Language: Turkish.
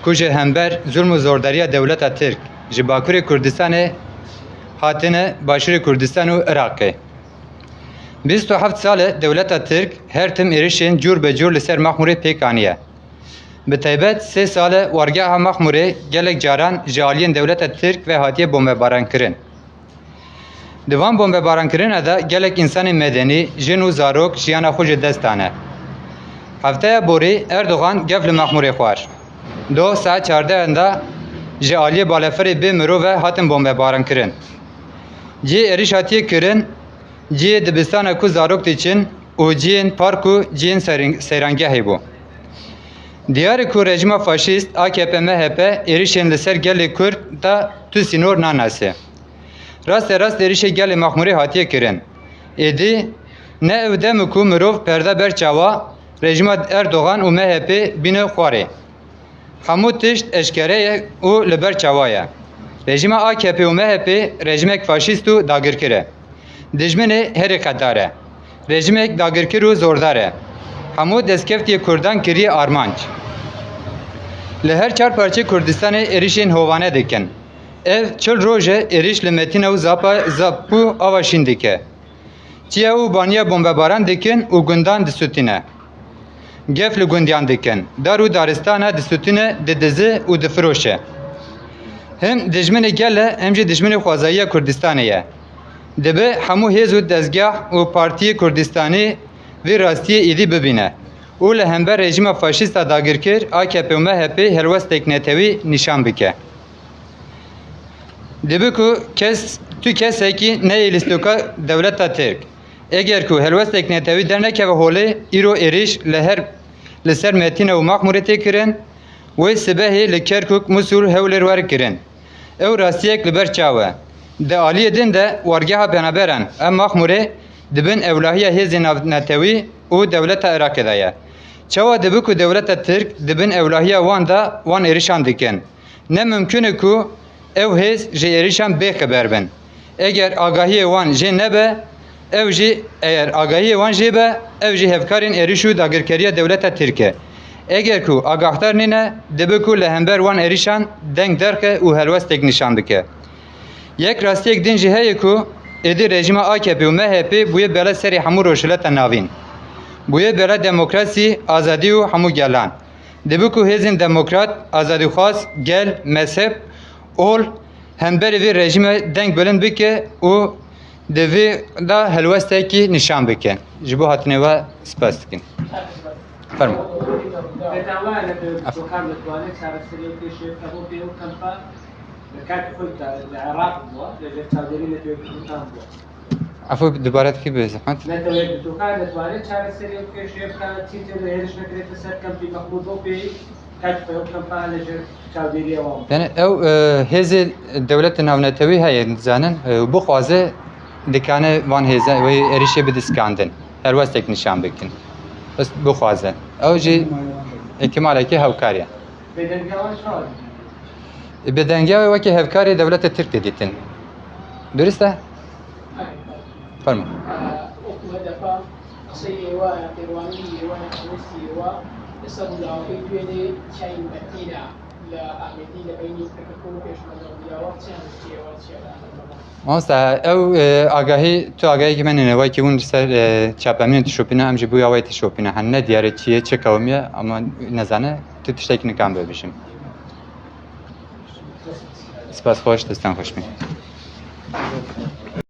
ku ji hember zulm û zordariya dewleta Tirk ji Bakurê Kurdistanê hatine Başûrê Kurdistan û Iraqê. 27 sal e dewleta Tirk her tim êrişên cûr be cûr li ser Maxmûrê pêk aniye. Bi taybet 3 sal e wargeha Maxmûrê gelek caran ji aliyên dewleta Tirk ve hatiye bombebarankirin. Di van bombebarankirinê de gelek însanên medenî, jin û zarok jiyana xwe ji dest dane. Hefteya borî Erdogan gev li Maxmûrê xwar. Do saet 14 da ji aliyê baleferê bê mirov ve hatin bombebarankirin. Cihê êriş hatiye kirin, cihê dibistana ku zarok diçin û cihên park û cihên seyrangehê bû. Diyarê ku rejima faşîst AKP-MHP êrişên li ser gelê Kurd da tu sînor nanase. Rast êrişê gelê Maxmûrê hatiye kirin. Êdî ne ew dem ku mirov perde ber çawa rejima Erdogan û MHP bîne xwarê. Hemû tişt eşkere ye û li ber çawa ye. Rejima AKP û MHP rejimek faşîst û dagirkir e. Dijminê herî qedar e. Rejimek dagirkir û zordar e. Hemû destkeftiyê Kurdan kiriye armanc. Li her çar parçê Kurdistanê êrişên hovane dikin. Ev çil roj e êriş li Metîne û Zapû ava şîn dike. Çiya û baniya bombebaran dikin û gundan disûtîne. Gef li gundiyan dikin. Dar û daristana disûtîne didize û difiroşe. Hem dijminê gel e hem jî dijminê xwezayiya Kurdistanê ye. Dibe hemû hêz û dezgah û partiyê Kurdistanî vê rastiyê êdî bibîne. û li hember rejima faşîsta dagirkir AKP û MHP helwestek netewî nîşan bike. Dibe ku tu kesekî neyê lîstoka dewleta Tirk. Eger ku helwestek netewî dernekeve holê, îro êriş li ser Metîne û Maxmûrê tê kirin, wê sibehê li Kerkûk, Musul, Hewlêr werkirin. Ew rastiyek li ber çaw e. Di aliyê din de wargeha penaberan em Maxmûrê dibin ewlahiya hêzên netewî û dewleta Iraqê de ye. Çawa dibe ku dewleta Tirk dibin ewlahiya wan da wan êrişan dikin. Ne mümkün e ku ew hêz ji êrişan bêxeber bin. Eger agahiyê wan jê nebe, eğer agahiyê wan jê be, ev jî hevkarên êriş û dagirkeriya dewleta Tirk e. Eger ku agahdar nîne, dibe ku li hember wan êrişan deng derxe û helwestek nîşan dike. Yek rastiyek din jî heye ku êdî rejima AKP û MHP bûye bela serê hemû rojhilata navîn. Bûye bela demokrasî, azadî û hemû gelan. Dibe ku hêzên demokrat, azadîxwaz, gel, mezheb, ol hemberê vê rejime deng bilind bike û di vê da helwestekî nîşan bike. Ji bo hatinê we spas dikin. Fermo. عفوا دوباره کی به زحمت نتوانید بتوقع نتوانید چاره سری که شیف که چیزی رو هرش نکرده سر کم بی مخمود و بی کج به کم پهل جر چاودیری وام. یعنی او هز دولت ناونتوی هی زنن بو خوازه دکانه وان هزه و ارشه به دسکاندن هر وقت یک نشان بکن بس بو خوازه او جی احتمالی که هوکاریه بدنگاه شاد بدنگاه و که هوکاری دولت ترک دیدن درسته فرما أقوى دفع سيوا قرواني ونحوسي ويصل في بيني شيء مدينة لا مدينة بيني تكون فيش مدرسة وقتها ماستا او آگاهی تو آگاهی که من نوایی که اون سر چپمین تشوپینه همچه بوی آوای تشوپینه هنه دیاره چیه چه قومیه اما نزنه تو تشتکی نکام ببیشیم سپاس خوش دستان خوش می